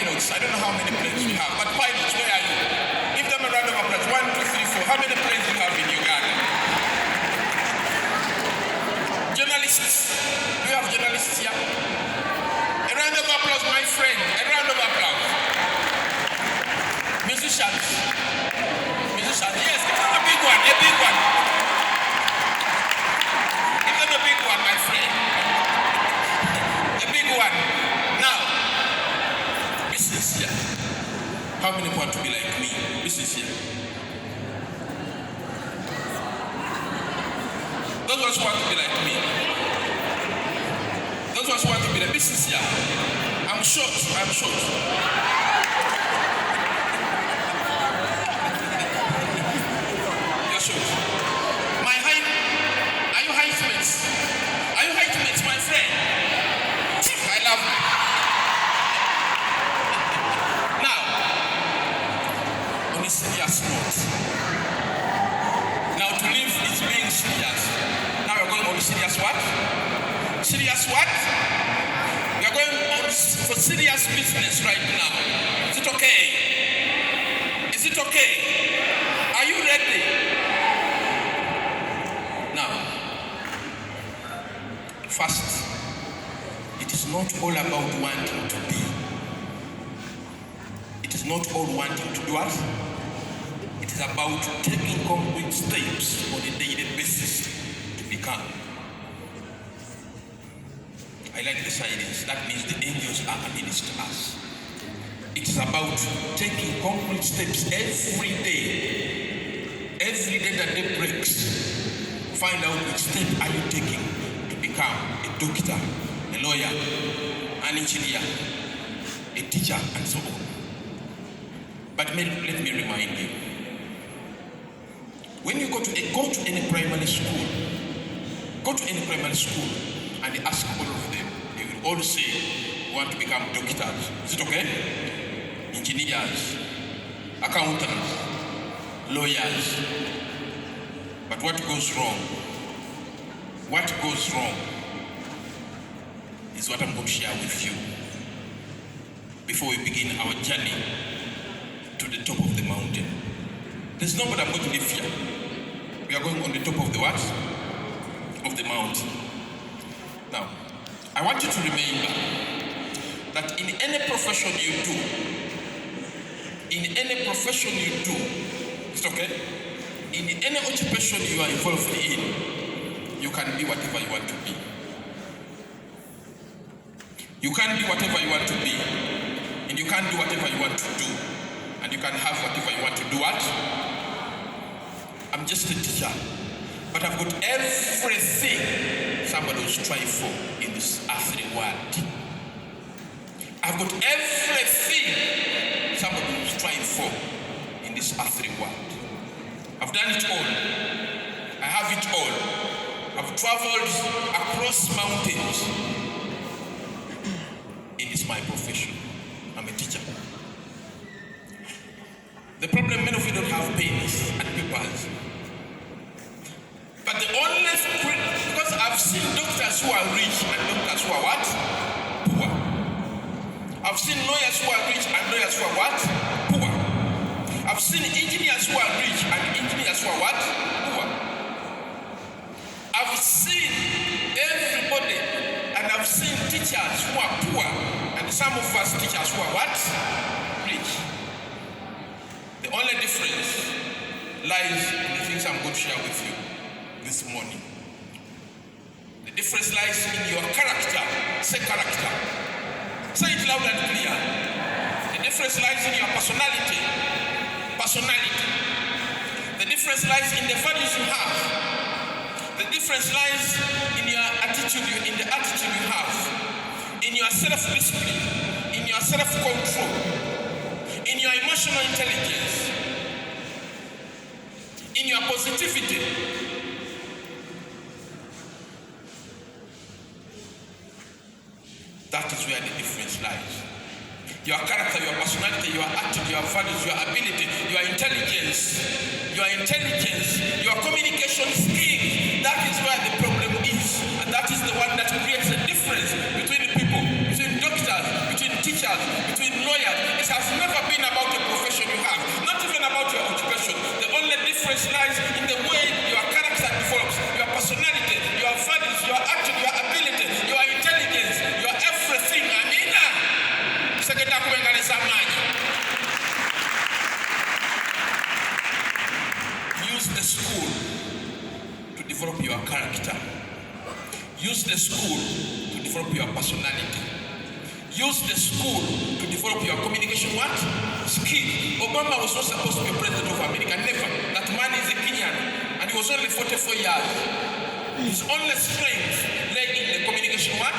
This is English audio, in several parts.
pilots. I don't know how many planes we have, but pilots, where are you? Give them a round of applause. 1, 2, 3, 4. How many planes do you have in Uganda? Journalists. Do you have journalists here? A round of applause, my friend. A round of applause. Musicians. Musicians. Yes, give them a big one. A big one. Give them a big one, my friend. A big one. Now, be sincere. How many want to be like me? Be sincere. Those ones who want to be like me. Those ones who want to be like me. Be sincere. I'm short. I'm short. You're short. My height. Are you height mates? Are you height mates, my friend? I love you. Now, on a serious note. Now to live is being serious. Now we're going on a serious what? Serious what? We are going on for serious business right now. Is it okay? Is it okay? Are you ready? Now, first, it is not all about wanting to be. It is not all wanting to do what? It is about taking concrete steps on a daily basis to become. I like the silence. That means the angels are against us. It is about taking concrete steps every day. Every day that day breaks. Find out which step are you taking to become a doctor, a lawyer, an engineer, a teacher, and so on. But let me remind you. When you go to any primary school, and they ask all of them, they will all say, we want to become doctors. Is it okay? Engineers, accountants, lawyers. But what goes wrong? What goes wrong is what I'm going to share with you before we begin our journey to the top of the mountain. There's no what I'm going to live here. We are going on the top of the what? Of the mountain. Now, I want you to remember that in any profession you do, it's okay? In any occupation you are involved in, you can be whatever you want to be. You can be whatever you want to be, and you can do whatever you want to do, and you can have whatever you want to do. What? I'm just a teacher, but I've got everything somebody will strive for in this earthly world. I've got everything somebody will strive for in this earthly world. I've done it all. I have it all. I've traveled across mountains. It is my profession. I'm a teacher. The problem, many of you don't have pens and papers. But the only, because I've seen doctors who are rich and doctors who are what? Poor. I've seen lawyers who are rich and lawyers who are what? Poor. I've seen engineers who are rich and engineers who are what? Poor. I've seen everybody, and I've seen teachers who are poor, and some of us teachers who are what? Rich. The only difference lies in the things I'm going to share with you this morning. The difference lies in your character. Say character. Say it loud and clear. The difference lies in your personality. Personality. The difference lies in the values you have. The difference lies in your attitude, in the attitude you have, in your self-discipline, in your self-control, in your emotional intelligence, in your positivity. That is where the difference lies. Your character, your personality, your attitude, your values, your ability, your intelligence, your communication skills. That is where the problem is. And that is the one that creates a difference between people, between doctors, between teachers, between lawyers, school to develop your personality. Use the school to develop your communication what? Skill. Obama was not supposed to be president of America. Never. That man is a Kenyan and he was only 44 years. His only strength lay in the communication what?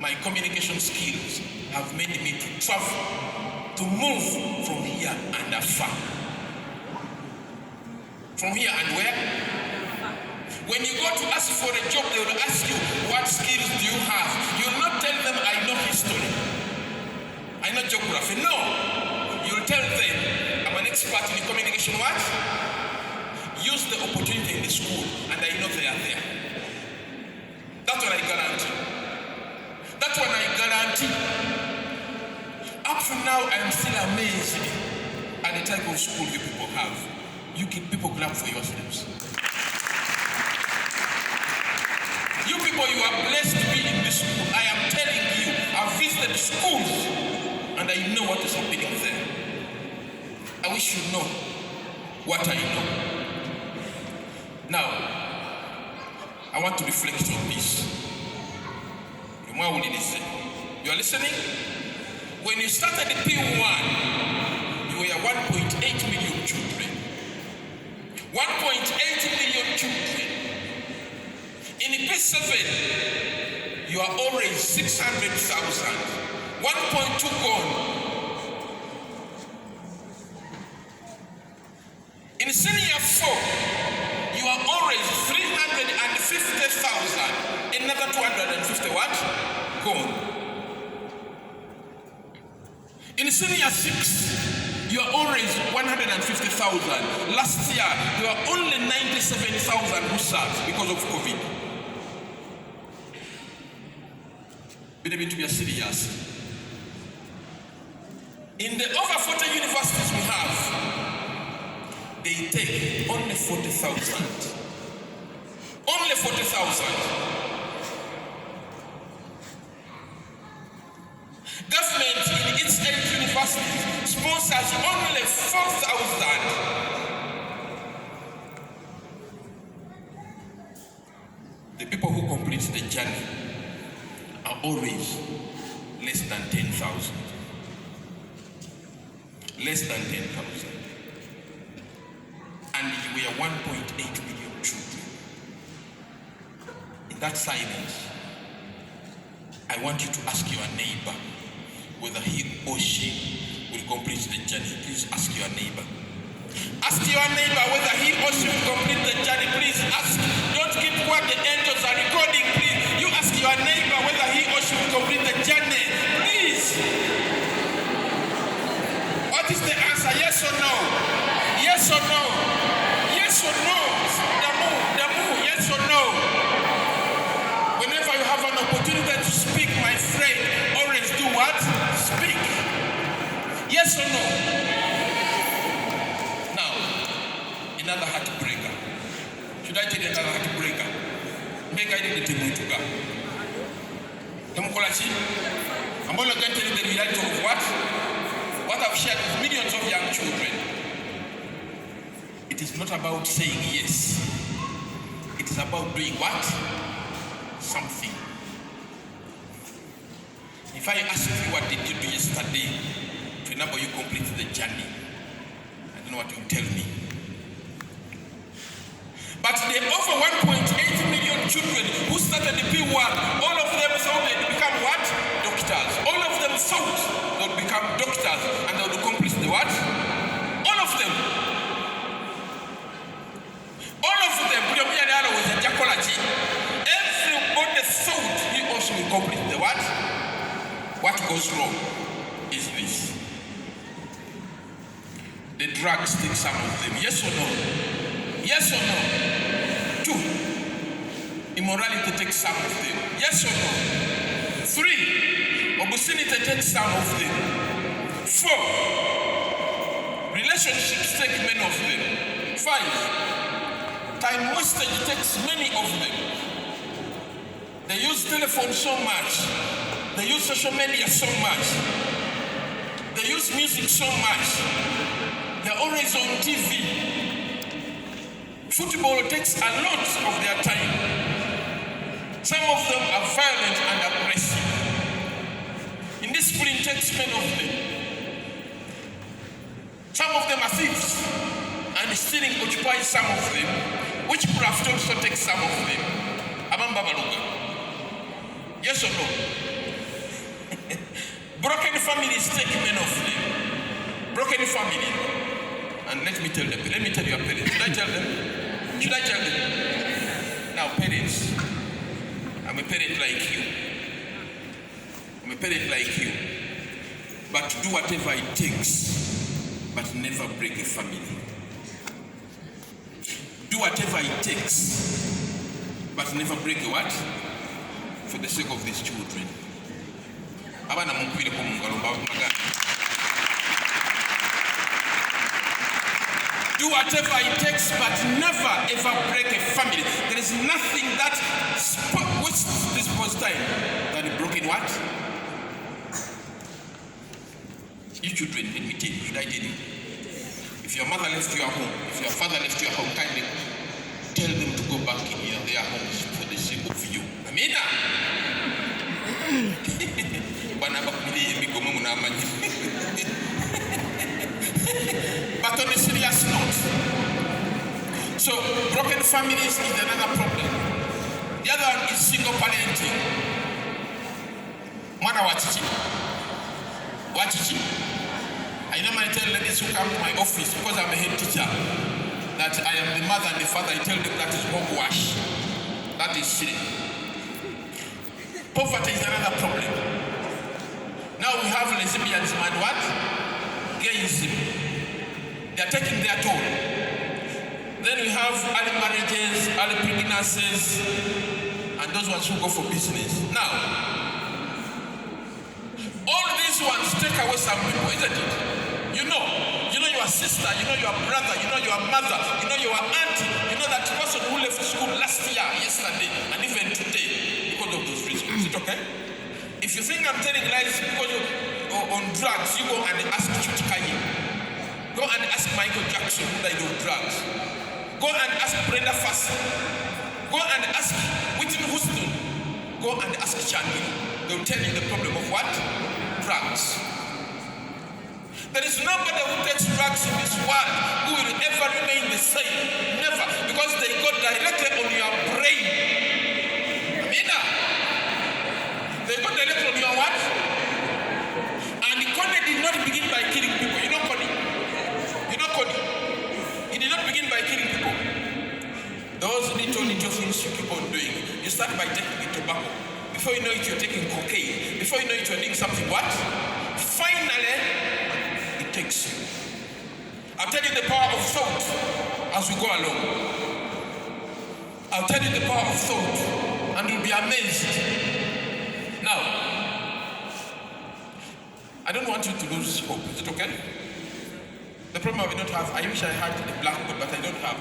My communication skills have made me to travel, to move from here and afar. From here and where? When you go to ask for a job, they will ask you, what skills do you have? You will not tell them, I know history. I know geography. No. You will tell them, I'm an expert in communication what? Use the opportunity in the school, and I know they are there. That's what I guarantee. That's what I guarantee. Up to now, I am still amazed at the type of school you people have. You can people clap for yourselves. You people, you are blessed to be in this school. I am telling you, I've visited schools and I know what is happening there. I wish you know what I know. Now, I want to reflect on this. You are listening? When you started the P1, you were 1.8 million children. 1.8 million children. In P7, you are already 600,000. 1.2 gone. In senior 4, you are already 350,000. Another 250 what? Gone. In senior 6, you are already 150,000. Last year, you are only 97,000 who served because of COVID. We need to be serious. In the over 40 universities we have, they take only 40,000. Only 40,000. Government in its 8 universities sponsors only 4,000. The people who complete the journey are always less than 10,000. Less than 10,000. And we are 1.8 million children. In that silence, I want you to ask your neighbor whether he or she will complete the journey. Please ask your neighbor. Ask your neighbor whether he or she will complete the journey. Please ask. Don't keep what the angels are recording. Please, you ask your neighbor whether he or she will complete the journey. Please. What is the answer? Yes or no? Yes or no? Yes or no? Ntamu, yes or no? Whenever you have an opportunity to speak, my friend, always do what? Speak. Yes or no? Now, another heartbreaker. Should I tell you another heartbreaker? Make I did it to go. I'm going to tell you the reality of what? What I've shared with millions of young children. It is not about saying yes. It is about doing what? Something. If I ask you what did you do yesterday to enable you complete the journey, I don't know what you tell me. But the over 1.8 million children who started the P1, all of them thought they'd become what? Doctors. All of them thought they would become doctors and they would complete the what? All of them. All of them. Was a jacology. Everybody thought he also will complete the what? What goes wrong is this. The drugs take some of them. Yes or no? Yes or no? 2, immorality takes some of them. Yes or no? 3, obscenity takes some of them. 4, relationships take many of them. 5, time wastage takes many of them. They use telephone so much. They use social media so much. They use music so much. They're always on TV. Football takes a lot of their time. Some of them are violent and aggressive. Indiscipline takes many of them. Some of them are thieves, and stealing occupies some of them. Witchcraft also takes some of them. Abamba baluga. Yes or no? Broken families take many of them. Broken family. And let me tell your parents. Should I tell them? Now, parents, I'm a parent like you. But do whatever it takes, but never break a family. Do whatever it takes, but never break a what? For the sake of these children. Do whatever it takes, but never ever break a family. There is nothing that wastes this post time than a broken what? You children, let me tell you, should I tell you? If your mother left your home, if your father left your home, kindly tell them to go back in their homes for the sake of you. Amina. But on a serious note, so broken families is another problem. The other one is single parenting. Mwana wachichi. I normally tell ladies who come to my office, because I'm a head teacher, that I am the mother and the father. I tell them that is hogwash. That is silly. Poverty is another problem. Now we have lesbianism and what? Gayism. They are taking their toll. Then we have early marriages, early pregnancies, and those ones who go for business. Now, all these ones take away some people, isn't it? You know your sister, you know your brother, you know your mother, you know your auntie, you know that person who left school last year, yesterday, and even today, because of those reasons. Is it okay? If you think I'm telling lies because of on drugs, you go and ask Chuchikayi. Go and ask Michael Jackson who died of drugs. Go and ask Brenda Fassie. Go and ask Whitney Houston. Go and ask Chandy. They'll tell you the problem of what? Drugs. There is nobody who takes drugs in this world who will ever remain the same. Never. Because they go directly on your brain. Amina. They go directly on your what? And Connie did not begin by killing people. You know Connie? He did not begin by killing people. Those little things you keep on doing. You start by taking the tobacco. Before you know it, you're taking cocaine. Before you know it, you're doing something what? Finally, it takes you. I'll tell you the power of thought as we go along. I'll tell you the power of thought, and you'll be amazed. Now, I don't want you to lose hope. Is it okay? The problem we don't have, I wish I had the blackboard, but I don't have.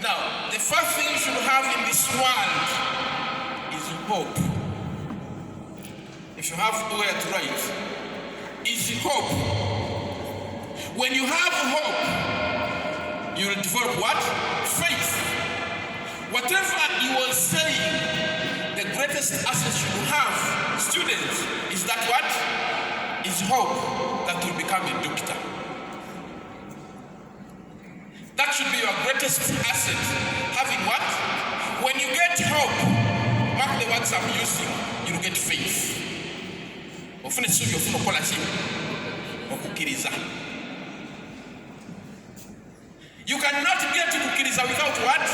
Now, the first thing you should have in this world is hope. If you have where to write, is hope. When you have hope, you will develop what? Faith. Whatever you are saying, the greatest asset you have, students, is that what? Is hope that will become a doctor. That should be your greatest asset. Having what? When you get hope, mark the words I'm using, you'll get faith. You cannot get to Kukiriza without what?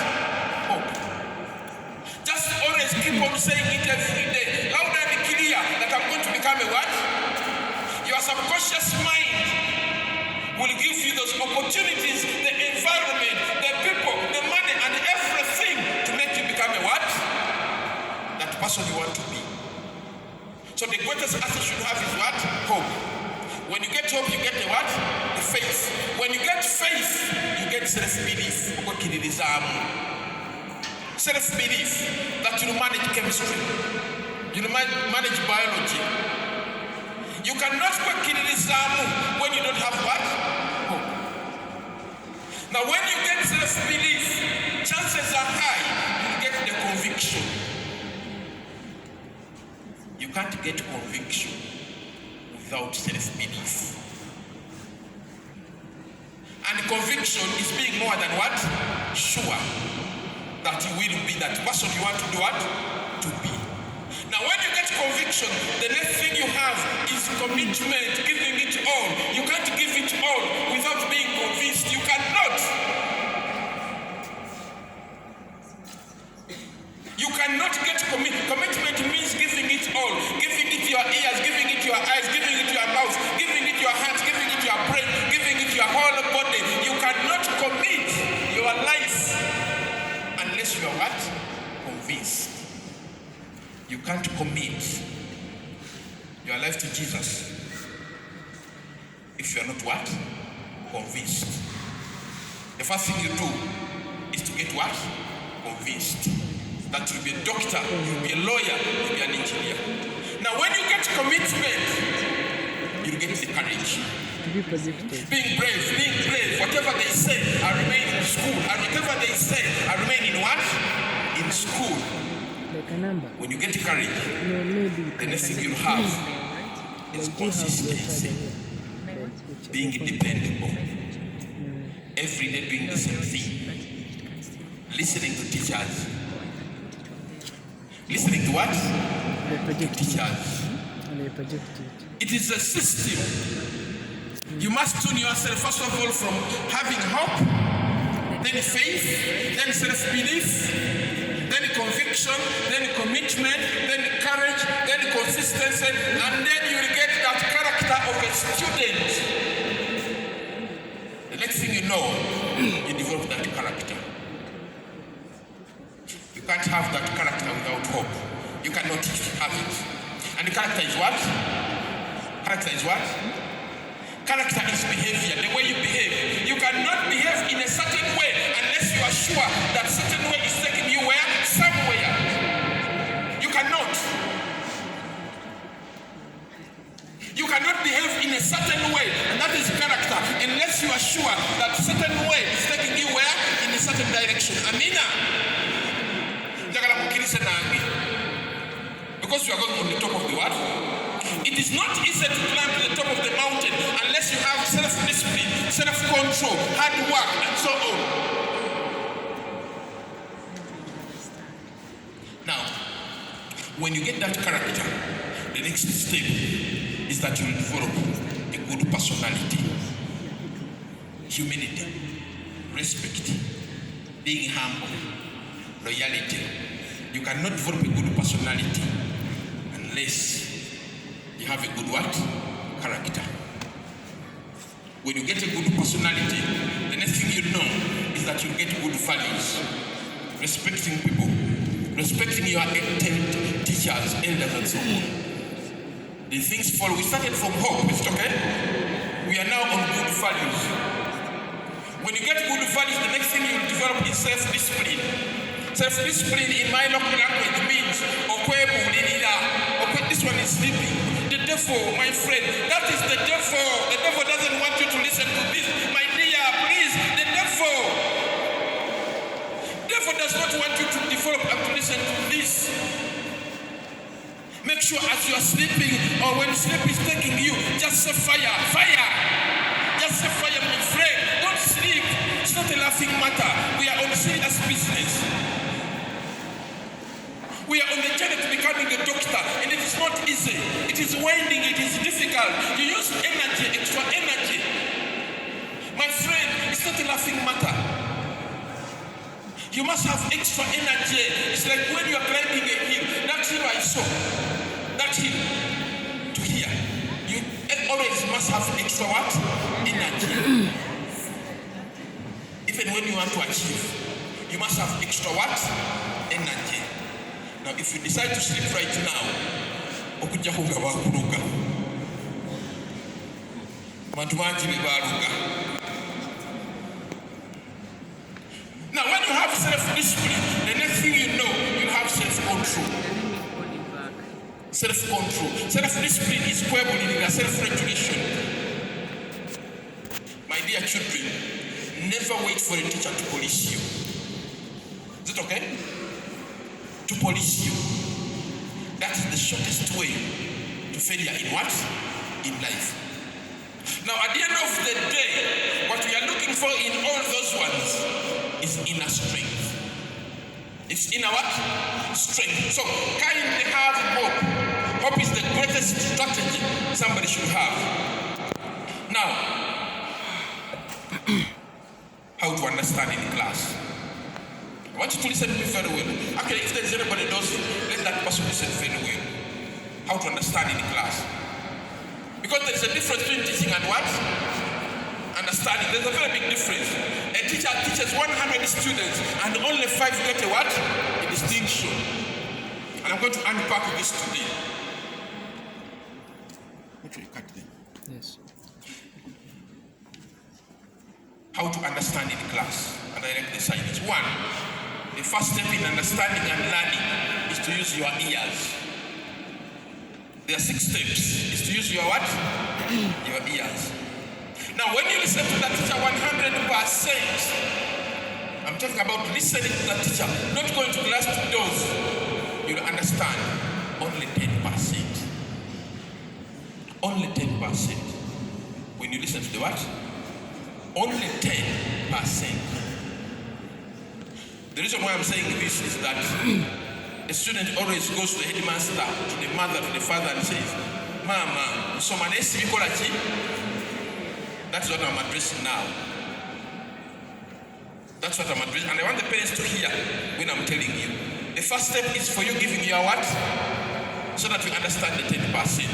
Hope. Just always keep on saying it every day, loud and clear, that I'm going to become a what? Your subconscious mind will give you those opportunities, the environment, the people, the money, and everything to make you become a what? That person you want to be. So the greatest asset you have is what? Hope. When you get hope, you get the what? The faith. When you get faith, you get self-belief. Self-belief that you manage chemistry, you manage biology. You cannot work in Islam when you don't have what? Hope. Now when you get self-belief, chances are high you get the conviction. You can't get conviction without self-belief. And conviction is being more than what? Sure that you will be that person you want to do what? To be. Now when you get conviction, the next thing you have is commitment, giving it all. You can't give it all without being convinced. You cannot. You cannot get commitment. Commitment means giving it all. Giving it your ears, giving it your eyes, giving it your mouth, giving it your hands, giving it your brain, giving it your whole body. You cannot commit your life unless you are what? Convinced. You can't commit your life to Jesus if you are not what? Convinced. The first thing you do is to get what? Convinced. That you'll be a doctor, you'll be a lawyer, you'll be an engineer. Now when you get commitment, you'll get the courage. Being brave, whatever they say, I remain in school. And whatever they say, I remain in what? In school. When you get courage, the next thing you'll have is consistency. Being dependable. Every day doing the same thing. Listening to teachers. Listening to what? Teachers. It is a system. You must tune yourself first of all from having hope, then faith, then self-belief, then conviction, then commitment, then courage, then consistency, and then you will get that character of a student. The next thing you know, you develop that character. You can't have that character without hope. You cannot have it. And the character is what? Character is what? Character is behavior, the way you behave. You cannot behave in a certain way unless you are sure that certain way is taking you where? Somewhere. You cannot. You cannot behave in a certain way, and that is character, unless you are sure that certain way is taking you where? In a certain direction. Amina. Because you are going on the top of the what? It is not easy to climb to the top of the mountain unless you have self-discipline, self-control, hard work, and so on. Now, when you get that character, the next step is that you will develop a good personality, humility, respect, being humble, loyalty. You cannot develop a good personality unless you have a good what? Character. When you get a good personality, the next thing you know is that you get good values. Respecting people, respecting your teachers, elders, and so on. The things follow. We started from hope, it's okay? We are now on good values. When you get good values, the next thing you develop is self-discipline. Self-discipline in my local language means this one is sleeping. The devil, my friend, that is the devil. The devil doesn't want you to listen to this. My dear, please, the devil does not want you to develop and to listen to this. Make sure as you are sleeping or when sleep is taking you, just say fire, fire. Just say fire, my friend. Don't sleep. It's not a laughing matter. We are on serious business. We are on the journey to becoming a doctor, and it is not easy. It is winding, it is difficult. You use energy, extra energy. My friend, it's not a laughing matter. You must have extra energy. It's like when you are climbing a hill. That hill I saw. That hill to here. You always must have extra what? Energy. Even when you want to achieve, you must have extra what? Energy. Now, if you decide to sleep right now, now when you have self-discipline, the next thing you know, you have self-control. Self-control. Self-discipline is self-regulation. My dear children, never wait for a teacher to police you. Is it okay? To police you. That's the shortest way to failure in what? In life. Now, at the end of the day, what we are looking for in all those ones is inner strength. It's inner what? Strength. So, kindly have hope. Hope is the greatest strategy somebody should have. Now, how to understand in class. I want you to listen to me very well. Actually, if there is anybody who knows it, let that person listen very well. How to understand in class. Because there is a difference between teaching and what? Understanding. There's a very big difference. A teacher teaches 100 students and only 5 get a what? A distinction. And I'm going to unpack this today. Okay, cut them. Yes. How to understand in class. And I like the signs. 1. The first step in understanding and learning is to use your ears. There are 6 steps. Is to use your what? Your ears. Now, when you listen to the teacher 100%, I'm talking about listening to the teacher, not going to class to doors. You'll understand only 10%. Only 10%. When you listen to the what? Only 10%. The reason why I'm saying this is that a student always goes to the headmaster, to the mother, to the father and says, Mama, so my name that's what I'm addressing now. That's what I'm addressing. And I want the parents to hear when I'm telling you. The first step is for you giving your what? So that you understand the 10%.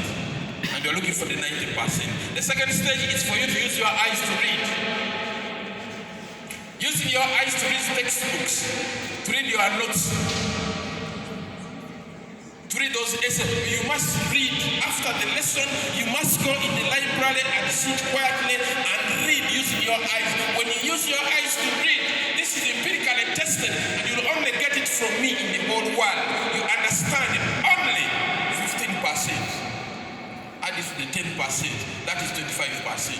And you're looking for the 90%. The second stage is for you to use your eyes to read. Using your eyes to read textbooks, to read your notes, to read those essays. You must read after the lesson. You must go in the library and sit quietly and read using your eyes. When you use your eyes to read, this is empirically tested, and you'll only get it from me in the whole world. You understand it only 15%. Add it to the 10%, that is 25%.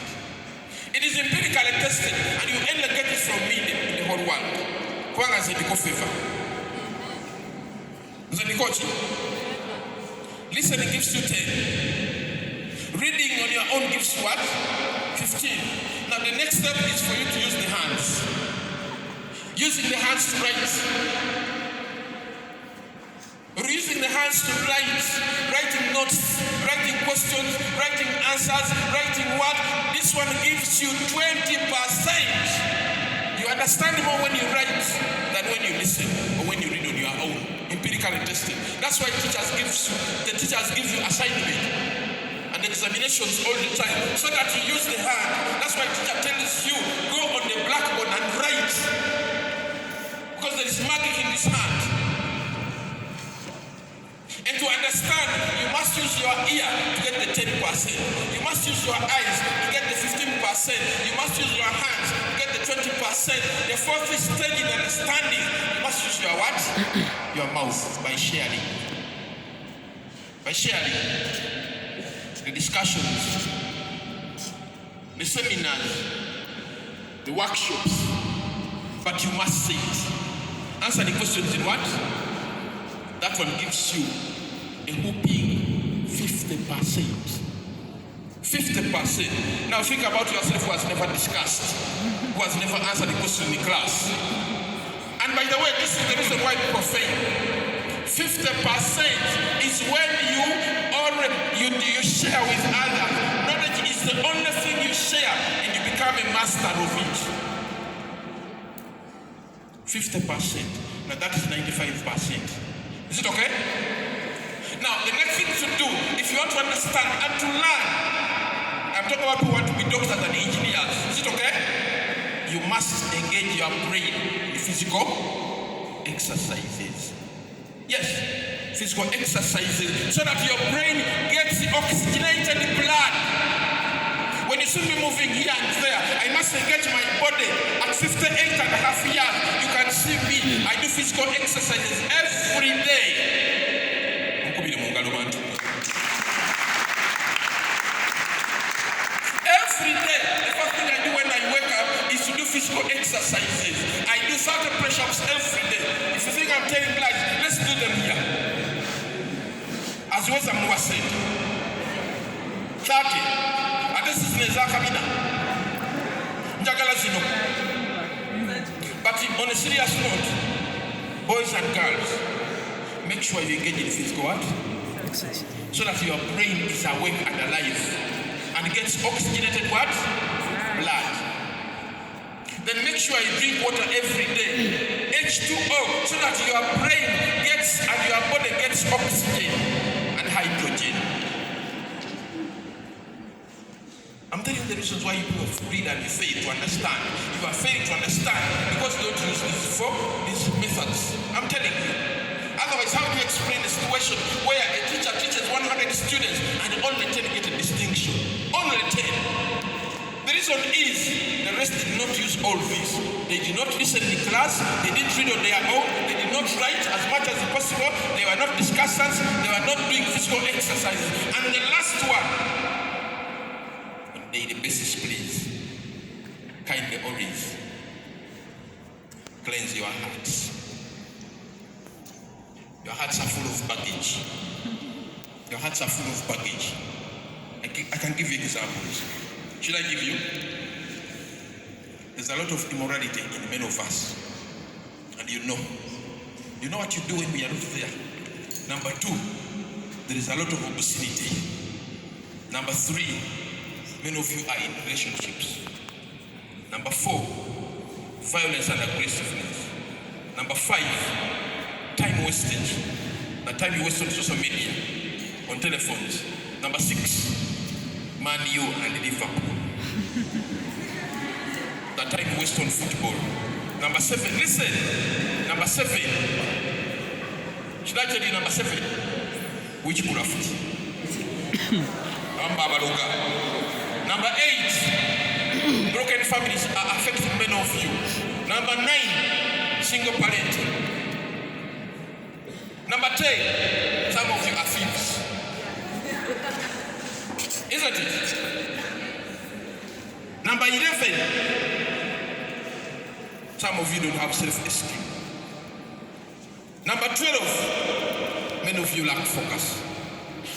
It is empirically tested, and you only get it from me in the whole world. Kwanga zediko favor. Zedikochi. Listening gives you 10. Reading on your own gives what? 15. Now the next step is for you to use the hands. Using the hands to write. Using the hands to write. Writing notes, writing questions, writing answers, writing what? This one gives you 20%. You understand more when you write than when you listen or when you read on your own. Empirically tested. That's why the teachers give you assignment and examinations all the time so that you use the hand. That's why the teacher tells you go on the blackboard and write because there is magic in this hand. And to understand, you must use your ear to get the 10%. You must use your eyes to get the 15%. You must use your hands to get the 20%. The fourth stage in understanding, you must use your what? Your mouth, by sharing. By sharing the discussions, the seminars, the workshops. But you must say it. Answer the questions in what? That one gives you a whooping 50%. 50%. Now think about yourself who has never discussed, who has never answered the question in the class. And by the way, this is the reason why people fail. 50% is when you share with others. Knowledge is the only thing you share and you become a master of it. 50%. Now that is 95%. Is it okay? Now, the next thing to do, if you want to understand and to learn, I'm talking about people who want to be doctors and engineers. Is it okay? You must engage your brain in physical exercises. Yes, physical exercises, so that your brain gets the oxygenated blood. When you see me moving here and there, I must engage my body. At 58 and a half years, you can see me. I do physical exercises every day. Every day, the first thing I do when I wake up is to do physical exercises. I do 30 press-ups every day. If you think I'm telling lies, let's do them here. aziweza muwa sente 30 ate sizineza kabina njagala zino. But on a serious note, boys and girls, make sure you engage in physical what? So that your brain is awake and alive and gets oxygenated what? Blood. Then make sure you drink water every day, H2O, so that your brain gets and your body gets oxygen and hydrogen. I'm telling you the reasons why you read and you fail to understand. You are failing to understand because you don't use these methods. I'm telling you. Otherwise, how do you explain a situation where a teacher teaches 100 students and only 10 get a distinction? Only 10. The reason is the rest did not use all this. They did not listen in class. They didn't read on their own. They did not write as much as possible. They were not discussants. They were not doing physical exercises. And the last one, daily basis, please, kindly always cleanse your hearts. Your hearts are full of baggage. Your hearts are full of baggage. I can give you examples. Should I give you? There's a lot of immorality in many of us. And you know what you do when we are not there. Number 2, there is a lot of obscenity. Number 3, many of you are in relationships. Number 4, violence and aggressiveness. Number 5, time wastage. The time you waste on social media, on telephones. Number 6, Man U and Liverpool. The time you waste on football. Number 7, listen. Number 7. Should I tell you number 7? Witchcraft. Number 8, broken families are affecting many of you. Number 9, single parenting. Number 10, some of you are thieves. Isn't it? Number 11, some of you don't have self-esteem. Number 12, many of you lack focus.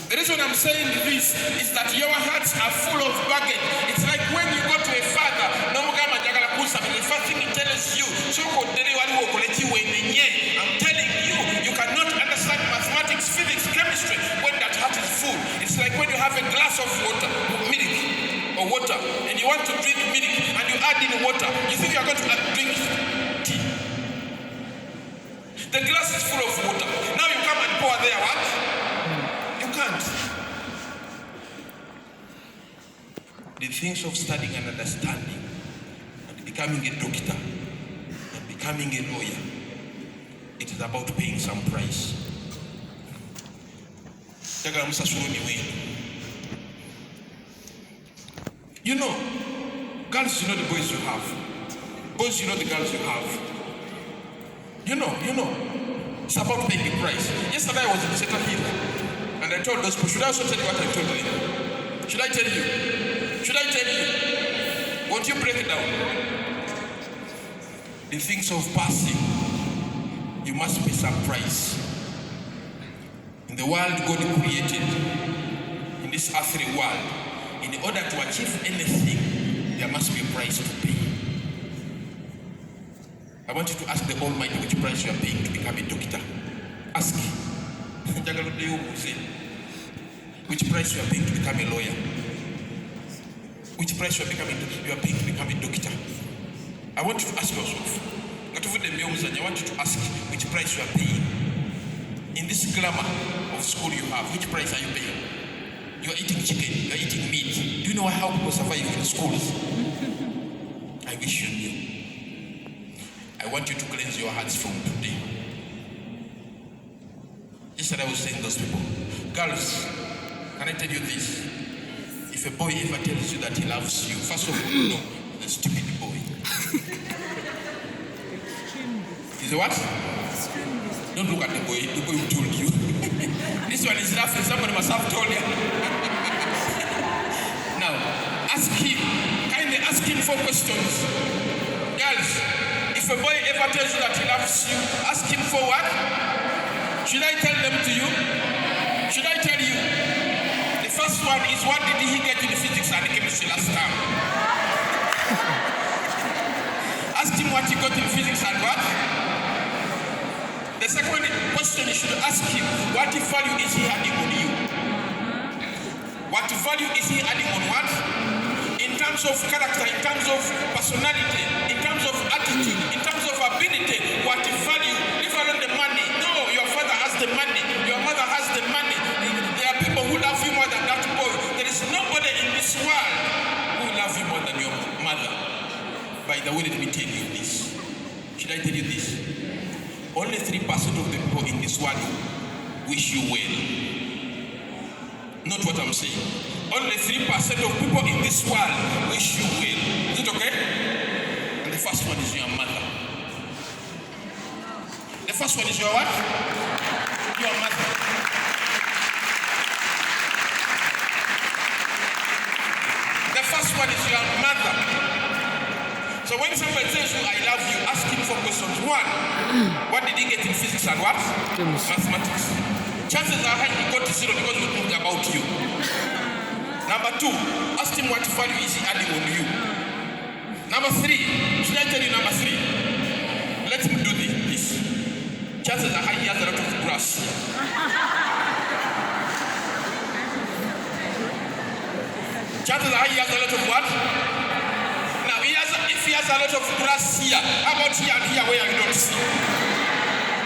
The reason I'm saying this is that your hearts are full of baggage. It's like when you go to a father, the first thing he tells you, I'm telling you, you cannot understand mathematics, physics, chemistry when that heart is full. It's like when you have a glass of water, milk or water, and you want to drink milk and you add in water, you think you're going to drink tea. The glass is full of water. Now you come and pour there what? The things of studying and understanding and becoming a doctor and becoming a lawyer, it is about paying some price. You know, girls, you know the boys you have. Boys, you know the girls you have. You know, it's about paying the price. Yesterday I was in Second Hill. And I told those people, should I also tell you what I told them? Should I tell you? Should I tell you? Won't you break it down? The things of passing, you must pay some price. In the world God created, in this earthly world, in order to achieve anything, there must be a price to pay. I want you to ask the Almighty which price you are paying to become a doctor. Ask. Which price you are paying to become a lawyer? Which price you are paying to become a doctor? I want you to ask yourself. I want you to ask which price you are paying. In this glamour of school you have, which price are you paying? You are eating chicken, you are eating meat. Do you know how people survive in schools? I wish you knew. I want you to cleanse your hearts from today. Yesterday I was saying those people, girls, can I tell you this? If a boy ever tells you that he loves you, first of all, no, he's a stupid boy. He's a what? Don't look at the boy who told you. This one is laughing, somebody must have told you. Now, ask him, kindly ask him 4 questions. Girls, if a boy ever tells you that he loves you, ask him for what? Should I tell them to you? Should I tell you? one is what did he get in physics and chemistry last time? Ask him what he got in physics and what? The second question you should ask him, what value is he adding on you? What value is he adding on what? In terms of character, in terms of personality, in terms of attitude, in terms of ability, what value? Leave alone the money. No, your father has the money, your mother has the money. There are people who love you more than that boy. There is nobody in this world who will love you more than your mother. By the way, let me tell you this. Should I tell you this? Only 3% of the people in this world wish you well. Not what I'm saying. Only 3% of people in this world wish you well. Is it okay? And the first one is your mother. The first one is your what? Your mother. The first one is your mother. So when somebody says you, I love you, ask him for questions. One, what did he get in physics and what? Mathematics. Chances are high he got to 0 because we're talking about you. Number 2, ask him what value is he adding on you. Number 3, should I tell you number 3? Let him do this. Chances are high he has a lot of grass. Chances are high he has a lot of what? If he has a lot of grass here,